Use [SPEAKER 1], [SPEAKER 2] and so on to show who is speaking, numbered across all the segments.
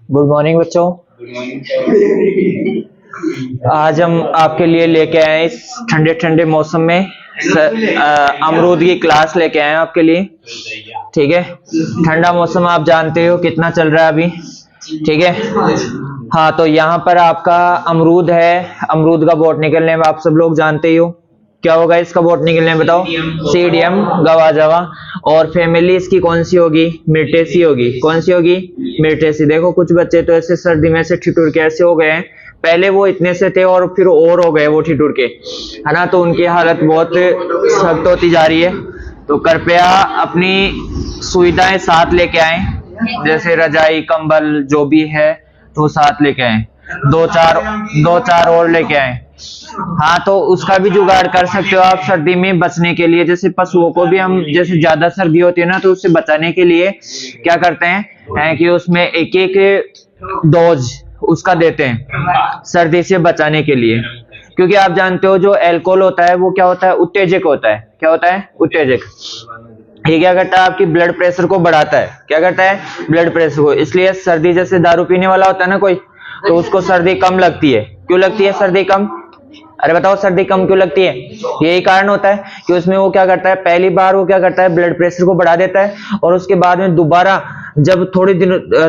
[SPEAKER 1] Good morning बच्चों। आज हम आपके लिए लेके आए हैं इस ठंडे ठंडे मौसम में अमरूद की क्लास लेके आए हैं आपके लिए। ठीक है, ठंडा मौसम आप जानते हो कितना चल रहा है अभी। ठीक है, हाँ तो यहाँ पर आपका अमरूद है। अमरूद का बॉटनिकल नेम आप सब लोग जानते ही हो। क्या होगा इसका बॉटनिकल नेम बताओ? सीडियम गवाजावा। और फैमिली इसकी कौन सी होगी? मिर्टेसी होगी। कौन सी होगी? मिर्टेसी। देखो कुछ बच्चे तो ऐसे सर्दी में से ठिठुर के ऐसे हो गए हैं, पहले वो इतने से थे और फिर और हो गए वो ठिठुर के, है ना। तो उनकी हालत बहुत सख्त होती जा रही है। तो कृपया अपनी सुविधाएं साथ लेके आए, जैसे रजाई कंबल जो भी है तो साथ लेके आए। दो चार और लेके आए। हाँ तो उसका भी जुगाड़ कर सकते हो आप सर्दी में बचने के लिए। जैसे पशुओं को भी हम, जैसे ज्यादा सर्दी होती है ना, तो उससे बचाने के लिए क्या करते हैं कि उसमें एक एक डोज उसका देते हैं सर्दी से बचाने के लिए। क्योंकि आप जानते हो जो अल्कोहल होता है वो क्या होता है? उत्तेजक होता है। क्या होता है? उत्तेजक। ये क्या करता है? आपकी ब्लड प्रेशर को बढ़ाता है। क्या करता है? ब्लड प्रेशर को। इसलिए सर्दी, जैसे दारू पीने वाला होता है ना कोई, तो उसको सर्दी कम लगती है। क्यों लगती है सर्दी कम? अरे बताओ, सर्दी कम क्यों लगती है? यही कारण होता है कि उसमें वो क्या करता है, पहली बार वो क्या करता है, ब्लड प्रेशर को बढ़ा देता है, और उसके बाद में दोबारा जब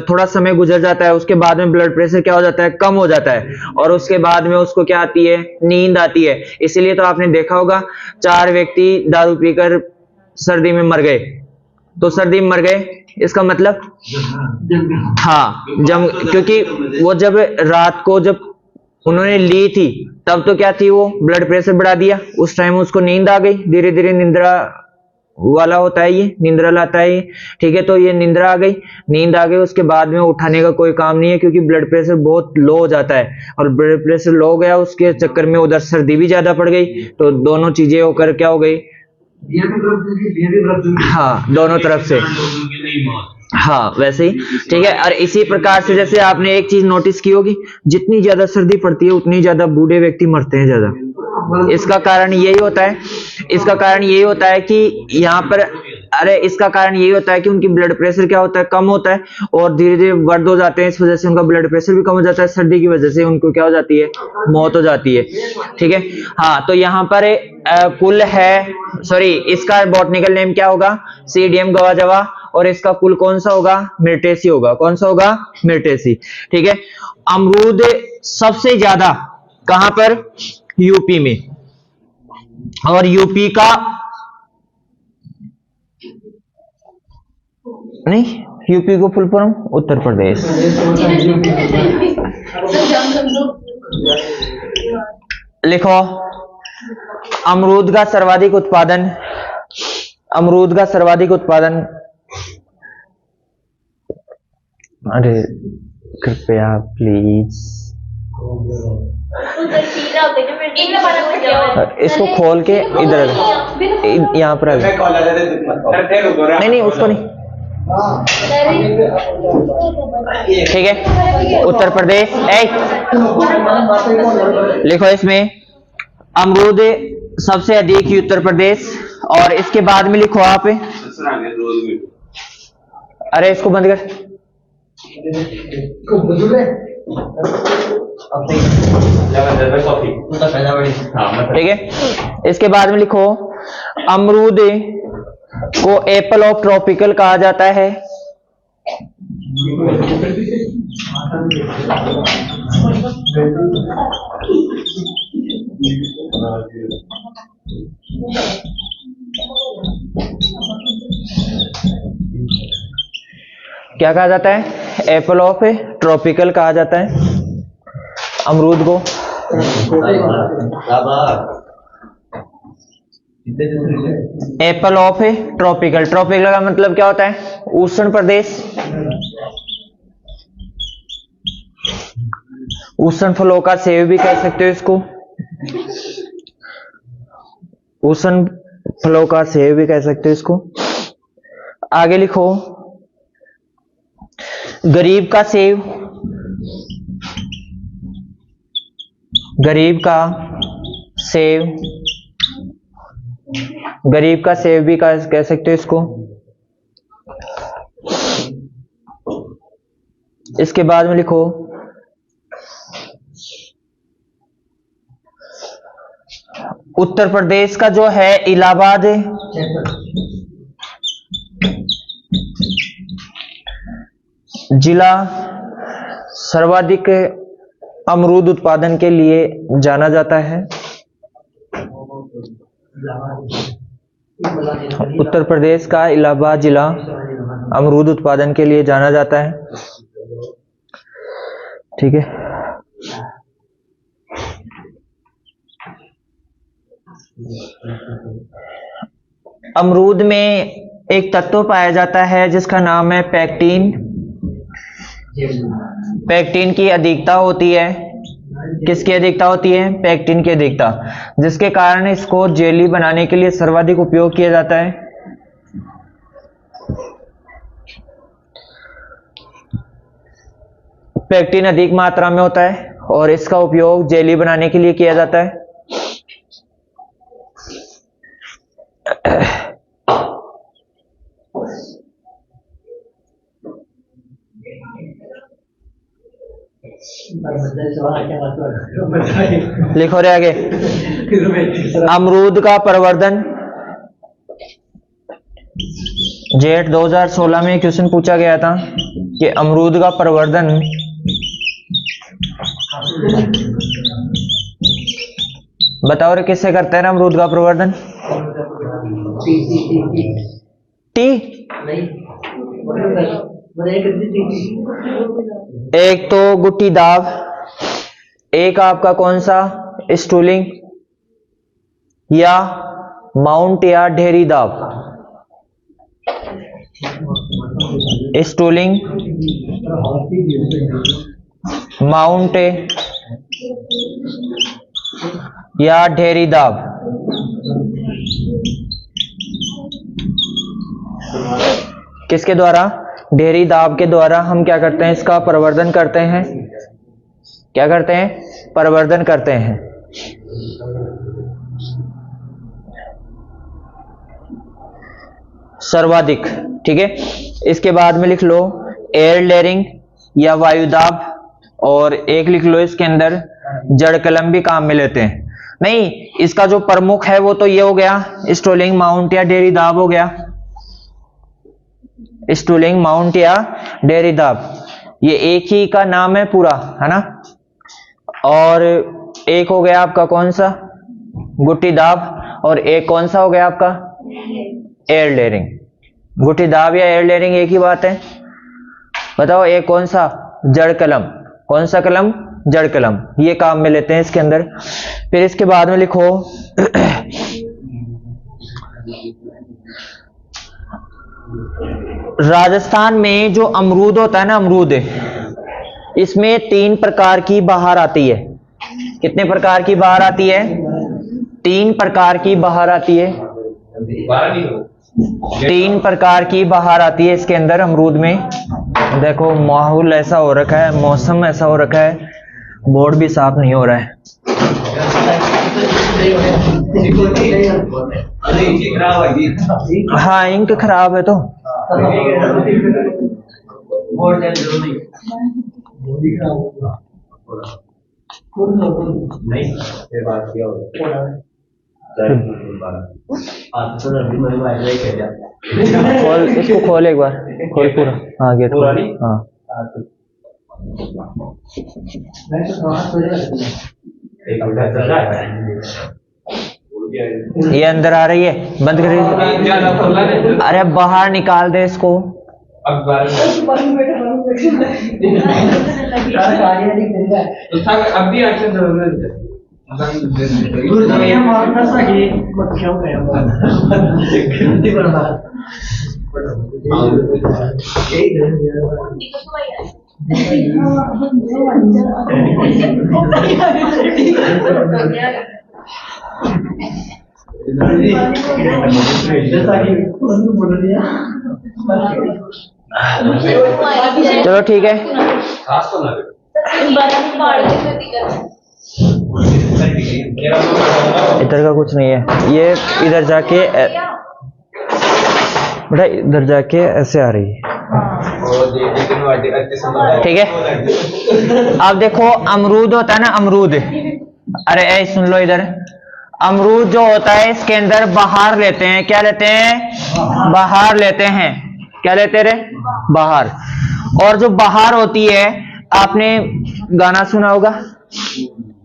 [SPEAKER 1] थोड़ा समय गुजर जाता है, उसके बाद में ब्लड प्रेशर क्या हो जाता है? कम हो जाता है। और उसके बाद में उसको क्या आती है? नींद आती है। इसीलिए तो आपने देखा होगा 4 व्यक्ति दारू पीकर सर्दी में मर गए। तो सर्दी में मर गए इसका मतलब, हाँ जब, क्योंकि वो जब रात को जब उन्होंने ली थी तब तो क्या थी, वो ब्लड प्रेशर बढ़ा दिया, उस टाइम उसको नींद आ गई। धीरे धीरे निंद्रा वाला होता है ये, निंद्रा लाता है ये। ठीक है, तो ये निंद्रा आ गई, नींद आ गई, उसके बाद में उठाने का कोई काम नहीं है, क्योंकि ब्लड प्रेशर बहुत लो हो जाता है। और ब्लड प्रेशर लो हो गया, उसके चक्कर में उधर सर्दी भी ज्यादा पड़ गई, तो दोनों चीजें होकर क्या हो गई? हाँ, दोनों तरफ से। हाँ वैसे ही। ठीक है, और इसी प्रकार से जैसे आपने एक चीज नोटिस की होगी, जितनी ज्यादा सर्दी पड़ती है उतनी ज्यादा बूढ़े व्यक्ति मरते हैं ज्यादा। इसका कारण यही होता है, इसका कारण यही होता है कि यहाँ पर, अरे इसका कारण यही होता है कि उनकी ब्लड प्रेशर क्या होता है? कम होता है, और धीरे धीरे वर्द हो जाते हैं। इस वजह से उनका ब्लड प्रेशर भी कम हो जाता है। सर्दी की वजह से उनको क्या हो जाती है? मौत हो जाती है। ठीक है, हाँ तो यहाँ पर कुल है, सॉरी, इसका बॉटनिकल नेम क्या होगा? सीडियम गवाजावा। और इसका कुल कौन सा होगा? मिर्टेसी होगा। कौन सा होगा? मिर्टेसी। ठीक है, अमरूद सबसे ज्यादा कहां पर? यूपी में। और यूपी का नहीं, यूपी को फुल फॉर्म उत्तर प्रदेश। लिखो, अमरूद का सर्वाधिक उत्पादन, अमरूद का सर्वाधिक उत्पादन, अरे कृपया प्लीज इसको खोल के इधर यहाँ पर नहीं नहीं उसको नहीं। ठीक है, उत्तर प्रदेश। लिखो इसमें अमरूद सबसे अधिक ही उत्तर प्रदेश। और इसके बाद में लिखो आप, अरे इसको बंद कर। ठीक है, इसके बाद में लिखो अमरूद को एप्पल ऑफ ट्रॉपिकल कहा जाता है। क्या कहा जाता है? एप्पल ऑफ ट्रॉपिकल कहा जाता है अमरूद को। एप्पल ऑफ ट्रॉपिकल, ट्रॉपिकल का मतलब क्या होता है? उष्ण प्रदेश। उष्ण फलों का सेव भी कह सकते हो इसको, उष्ण फलों का सेव भी कह सकते हो इसको। आगे लिखो गरीब का सेव, गरीब का सेव, गरीब का सेव भी कह सकते हो इसको। इसके बाद में लिखो उत्तर प्रदेश का जो है इलाहाबाद जिला सर्वाधिक अमरूद उत्पादन के लिए जाना जाता है। उत्तर प्रदेश का इलाहाबाद जिला अमरूद उत्पादन के लिए जाना जाता है। ठीक है, अमरूद में एक तत्व पाया जाता है जिसका नाम है पैक्टीन। पैक्टीन की अधिकता होती है, किसकी अधिकता होती है? पैक्टीन की अधिकता, जिसके कारण इसको जेली बनाने के लिए सर्वाधिक उपयोग किया जाता है। पैक्टीन अधिक मात्रा में होता है और इसका उपयोग जेली बनाने के लिए किया जाता है। लिखो रे आगे। अमरूद का प्रवर्धन, जेठ 2016 में क्वेश्चन पूछा गया था कि अमरूद का प्रवर्धन बताओ रे किससे करते हैं अमरूद का प्रवर्धन? टी एक तो गुट्टी दाब, एक आपका कौन सा स्टूलिंग या माउंट या ढेरी दाब। स्टूलिंग, माउंट या ढेरी दाब। किसके द्वारा? ढेरी दाब के द्वारा हम क्या करते हैं? इसका प्रवर्धन करते हैं। क्या करते हैं? प्रवर्धन करते हैं। सर्वाधिक। ठीक है, इसके बाद में लिख लो एयर लेयरिंग या वायु दाब, और एक लिख लो इसके अंदर जड़ कलम भी काम में लेते हैं। नहीं, इसका जो प्रमुख है वो तो ये हो गया स्टूलिंग, माउंट या ढेरी दाब हो गया। स्टूलिंग, माउंट या ढेरी दाब, ये एक ही का नाम है पूरा, है ना। और एक हो गया आपका कौन सा? गुट्टी दाब, और एक कौन सा हो गया आपका? Air layering. गुट्टी दाब या एयर लेयरिंग एक ही बात है। बताओ एक कौन सा? जड़ कलम। कौन सा कलम? जड़ कलम। ये काम में लेते हैं इसके अंदर। फिर इसके बाद में लिखो राजस्थान में जो अमरूद होता है ना, अमरूद, इसमें 3 प्रकार की बहार आती है। कितने प्रकार की बहार आती है? 3 प्रकार की बहार आती है। 3 प्रकार की बहार आती है इसके अंदर अमरूद में। देखो माहौल ऐसा हो रखा है, मौसम ऐसा हो रखा है, बोर्ड भी साफ नहीं हो रहा है। हाँ, इंक खराब है तो खोल, इसको खोल एक बार, खोल पूरा। हाँ गेट खोल। हाँ ये अंदर आ रही है, बंद करिए। अरे बाहर निकाल दे इसको। अब भी चलो ठीक है। इधर का कुछ नहीं है, ये इधर जाके बेटा, इधर जाके ऐसे आ रही है। ठीक है। अब देखो अमरूद होता है ना, अमरूद, अरे ऐ सुन लो इधर, अमरूद जो होता है इसके अंदर बाहर लेते हैं, क्या लेते हैं? बाहर लेते हैं। क्या लेते रे? बाहर। और जो बाहर होती है, आपने गाना सुना होगा,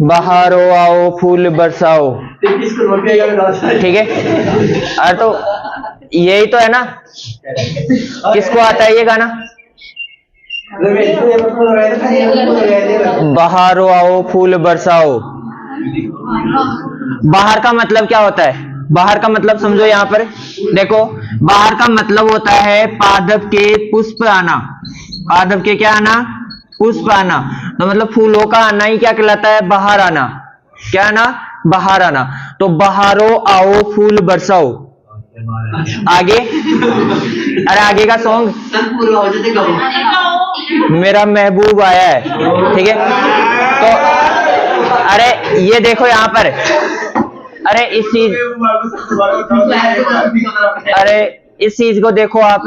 [SPEAKER 1] बहारो आओ फूल बरसाओ, ठीक है। अरे तो यही तो है ना, किसको आता है ये गाना? बहारो आओ फूल बरसाओ। बाहर का मतलब क्या होता है? बाहर का मतलब समझो, यहां पर देखो, बाहर का मतलब होता है पादप के पुष्प आना। पादप के क्या आना? पुष्प आना। तो मतलब फूलों का आना ही क्या कहलाता है? बाहर आना। क्या आना? बाहर आना। तो बहारो आओ फूल बरसाओ। आगे, अरे आगे का सॉन्ग, मेरा महबूब आया है, ठीक है। तो अरे ये देखो यहां पर, अरे इस चीज को देखो आप,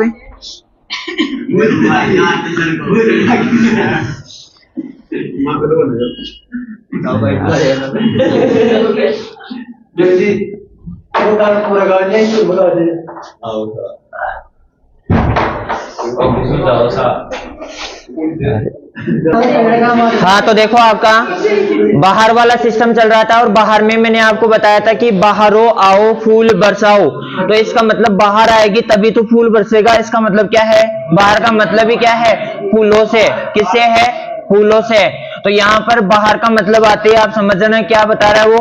[SPEAKER 1] हाँ तो देखो आपका बाहर वाला सिस्टम चल रहा था, और बाहर में मैंने आपको बताया था कि बाहरो आओ फूल बरसाओ। तो इसका मतलब बाहर आएगी तभी तो फूल बरसेगा। इसका मतलब क्या है? बाहर का मतलब ही क्या है? फूलों से। किससे है? फूलों से। तो यहाँ पर बाहर का मतलब आते ही आप समझ जाना क्या बता रहा है, वो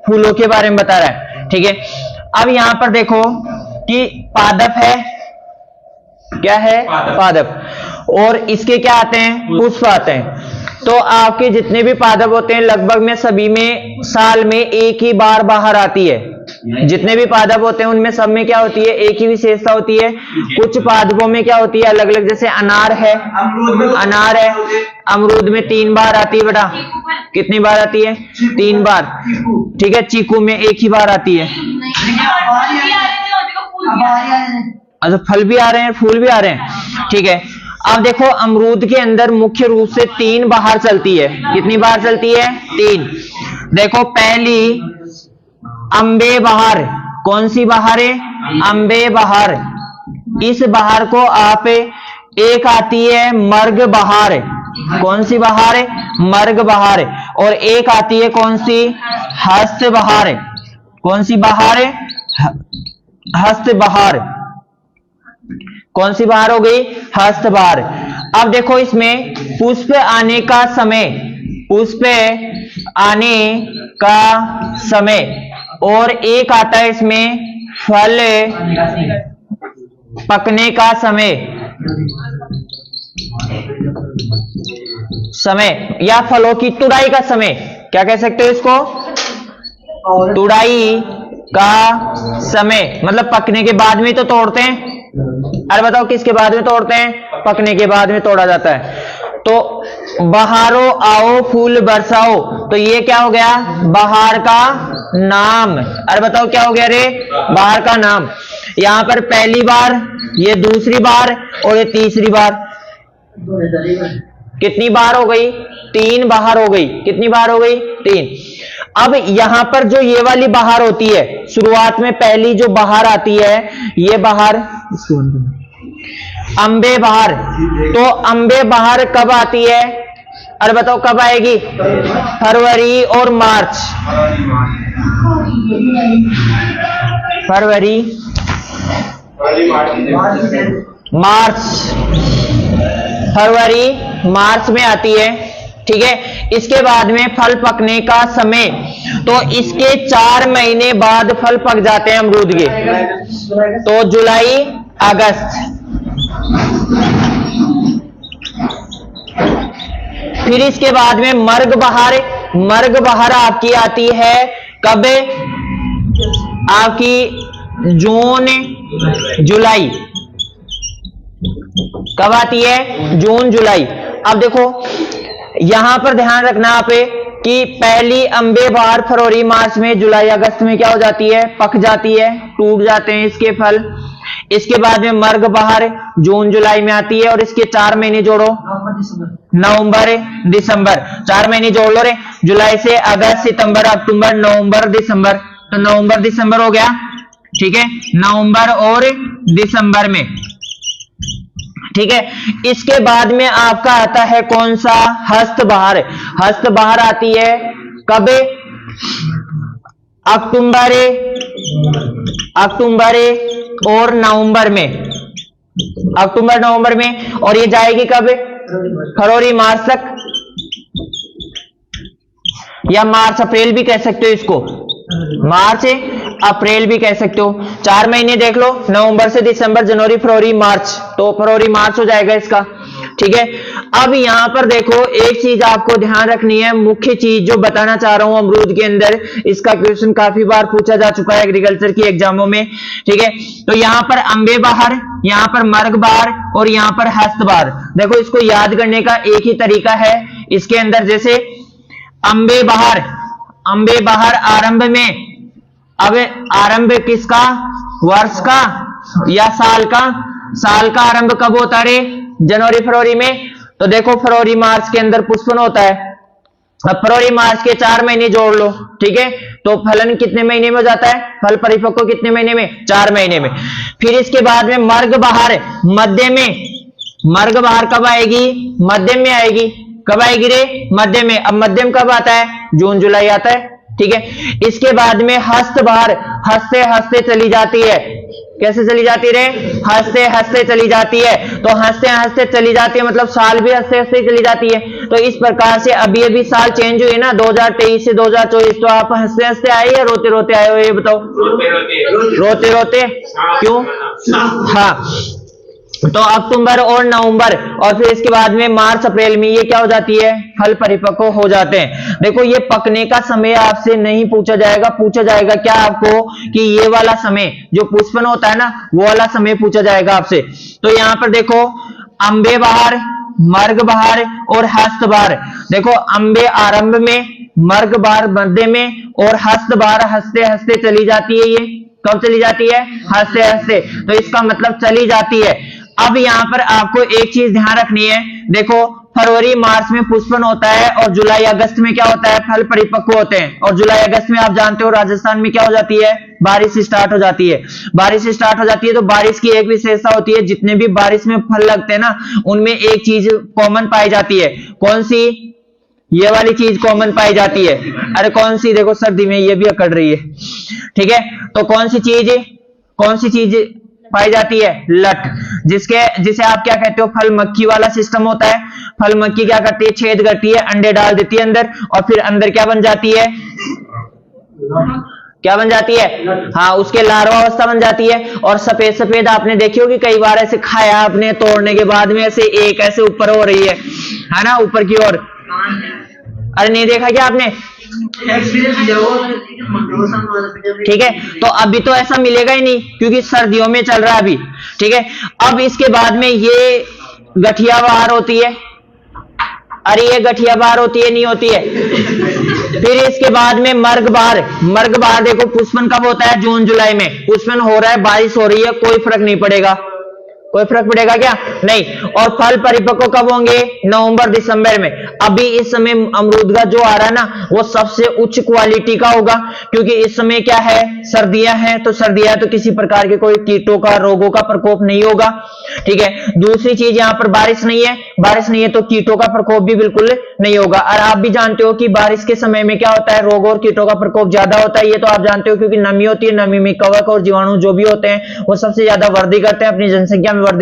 [SPEAKER 1] फूलों के बारे में बता रहा है, ठीक है। अब यहाँ पर देखो कि पादप है, क्या है? पादप। और इसके क्या आते हैं? पुष्प आते हैं। तो आपके जितने भी पादप होते हैं लगभग में सभी में साल में एक ही बार बाहर आती है। जितने भी पादप होते हैं उनमें सब में क्या होती है? एक ही विशेषता होती है। कुछ पादपों में क्या होती है? अलग अलग। जैसे अनार है, अनार है, अमरूद में 3 बार आती है बेटा। कितनी बार आती है? 3 बार, ठीक है। चीकू में एक ही बार आती है। अच्छा, फल भी आ रहे हैं, फूल भी आ रहे हैं, ठीक है। अब देखो अमरूद के अंदर मुख्य रूप से 3 बाहर चलती है। कितनी बार चलती है? 3। देखो पहली अम्बे बहार। कौन सी बहार है? अम्बे बहार। इस बहार को आप, एक आती है मर्ग बहार। कौन सी बहार है? मर्ग बहार। और एक आती है कौन सी? हस्त बहार। कौन सी बहार है? हस्त बहार। कौन सी बहार हो गई? हस्त बहार। अब देखो इसमें पुष्प आने का समय, पुष्प आने का समय, और एक आता है इसमें फल पकने का समय, समय या फलों की तुड़ाई का समय। क्या कह सकते हो इसको? तुड़ाई का समय, मतलब पकने के बाद में तो तोड़ते हैं। अरे बताओ किसके बाद में तोड़ते हैं? पकने के बाद में तोड़ा जाता है। तो बहारो आओ फूल बरसाओ, तो ये क्या हो गया? बाहर का नाम। अरे बताओ क्या हो गया रे? बाहर का नाम। यहां पर पहली बार, ये दूसरी बार, और ये तीसरी बार। कितनी बार हो गई? 3 बाहर हो गई। कितनी बार हो गई? 3। अब यहां पर जो ये वाली बहार होती है, शुरुआत में पहली जो बहार आती है, ये बहार अम्बे बहार। तो अम्बे बहार कब आती है? अरे बताओ कब आएगी? फरवरी और मार्च। फरवरी, मार्च, फरवरी मार्च में आती है, ठीक है। इसके बाद में फल पकने का समय, तो इसके 4 महीने बाद फल पक जाते हैं अमरूद के। तो जुलाई, अगस्त। फिर इसके बाद में मर्ग बहार। मर्ग बहार आपकी आती है कब? आपकी जून, जुलाई। कब आती है? जून, जुलाई। अब देखो यहां पर ध्यान रखना आप कि पहली अम्बे बहार फरवरी मार्च में, जुलाई अगस्त में क्या हो जाती है? पक जाती है, टूट जाते हैं इसके फल। इसके बाद में मर्ग बहार जून जुलाई में आती है, और इसके 4 महीने जोड़ो, नवंबर दिसंबर, 4 महीने जोड़ लो रे, जुलाई से अगस्त सितंबर अक्टूबर नवंबर दिसंबर, तो नवंबर दिसंबर हो गया, ठीक है, नवंबर और दिसंबर में, ठीक है। इसके बाद में आपका आता है कौन सा, हस्त बहार। हस्त बहार आती है कब, अक्टूबर और नवंबर में, अक्टूबर नवंबर में, और ये जाएगी कब, फरवरी मार्च तक, या मार्च अप्रैल भी कह सकते हो इसको, मार्च अप्रैल भी कह सकते हो। 4 महीने देख लो, नवंबर से दिसंबर जनवरी फरवरी मार्च, तो फरवरी मार्च हो जाएगा इसका, ठीक है। अब यहां पर देखो एक चीज आपको ध्यान रखनी है, मुख्य चीज जो बताना चाह रहा हूं अमरूद के अंदर, इसका क्वेश्चन काफी बार पूछा जा चुका है एग्रीकल्चर की एग्जामों में, ठीक है। तो यहां पर अंबे बहार, यहां पर मर्ग बहार और यहां पर हस्त बहार। देखो इसको याद करने का एक ही तरीका है इसके अंदर, जैसे अंबे बहार आरंभ में, अब आरंभ किसका, वर्ष का या साल का, साल का आरंभ कब होता रे, जनवरी फरवरी में, तो देखो फरवरी मार्च के अंदर पुष्पन होता है। अब फरवरी मार्च के 4 महीने जोड़ लो, ठीक है, तो फलन कितने महीने में हो जाता है, फल परिपक्व कितने महीने में, 4 महीने में। फिर इसके बाद में मर्ग बहार मध्य में, मर्ग बहार कब आएगी, मध्यम में आएगी, कब आएगी रे, मध्यम में। अब मध्यम कब आता है, जून जुलाई आता है, ठीक है। इसके बाद में हस्त बहार, हंसते हंसते चली जाती है, कैसे चली जाती रे, हंसते हंसते चली जाती है, तो हंसते हंसते चली जाती है मतलब साल भी हंसते हंसते चली जाती है। तो इस प्रकार से अभी अभी साल चेंज हुए ना, 2023 से 2024, तो आप हंसते हंसते आए या रोते रोते आए हो, ये बताओ, रोते रोते, क्यों, हाँ, तो अक्टूबर और नवंबर, और फिर इसके बाद में मार्च अप्रैल में ये क्या हो जाती है, फल परिपक्व हो जाते हैं। देखो ये पकने का समय आपसे नहीं पूछा जाएगा, पूछा जाएगा क्या आपको कि ये वाला समय जो पुष्पन होता है ना, वो वाला समय पूछा जाएगा आपसे। तो यहां पर देखो अंबे बहार, मर्ग बहार और हस्त बहार। देखो अंबे आरंभ में, मर्ग बहार मध्य में, और हस्त बहार हंसते हंसते चली जाती है। ये कब चली जाती है, हंसते हंसते, तो इसका मतलब चली जाती है। अब यहां पर आपको एक चीज ध्यान रखनी है, देखो फरवरी मार्च में पुष्पन होता है, और जुलाई अगस्त में क्या होता है, फल परिपक्व होते हैं। और जुलाई अगस्त में आप जानते हो राजस्थान में क्या हो जाती है, बारिश स्टार्ट हो जाती है, बारिश स्टार्ट हो जाती है। तो बारिश की एक विशेषता होती है, जितने भी बारिश में फल लगते हैं ना, उनमें एक चीज कॉमन पाई जाती है, कौन सी, ये वाली चीज कॉमन पाई जाती है। अरे कौन सी, देखो सर्दी में ये भी अकड़ रही है, ठीक है, तो कौन सी चीज पाई जाती है, लट, जिसे आप क्या कहते हो, फल मक्खी वाला सिस्टम होता है। फल मक्खी क्या करती है, छेद करती है, अंडे डाल देती है अंदर, और फिर अंदर क्या बन जाती है, क्या बन जाती है, हाँ, उसके लार्वा अवस्था बन जाती है। और सफेद सफेद आपने देखी होगी कई बार, ऐसे खाया आपने, तोड़ने के बाद में ऐसे एक ऐसे ऊपर हो रही है ना, ऊपर की ओर। अरे नहीं देखा क्या आपने, ठीक है, तो अभी तो ऐसा मिलेगा ही नहीं क्योंकि सर्दियों में चल रहा है अभी, ठीक है। अब इसके बाद में ये गठिया बहार होती है, अरे ये गठिया बहार होती है, नहीं होती है। फिर इसके बाद में मर्ग बहार देखो पुष्पन कब होता है, जून जुलाई में पुष्पन हो रहा है, बारिश हो रही है, कोई फर्क नहीं पड़ेगा, कोई फर्क पड़ेगा क्या, नहीं। और फल परिपक्व कब होंगे, नवंबर दिसंबर में। अभी इस समय अमरूद का जो आ रहा है ना, वो सबसे उच्च क्वालिटी का होगा, क्योंकि इस समय क्या है, सर्दियां हैं, तो सर्दियां तो किसी प्रकार के कोई कीटों का, रोगों का प्रकोप नहीं होगा, ठीक है। दूसरी चीज यहाँ पर बारिश नहीं है, तो कीटों का प्रकोप भी बिल्कुल नहीं होगा। और आप भी जानते हो कि बारिश के समय में क्या होता है, रोग और कीटों का प्रकोप ज्यादा होता है, ये तो आप जानते हो, क्योंकि नमी होती है, नमी में कवक और जीवाणु जो भी होते हैं वो सबसे ज्यादा वृद्धि करते हैं, अपनी जनसंख्या में वृद्धि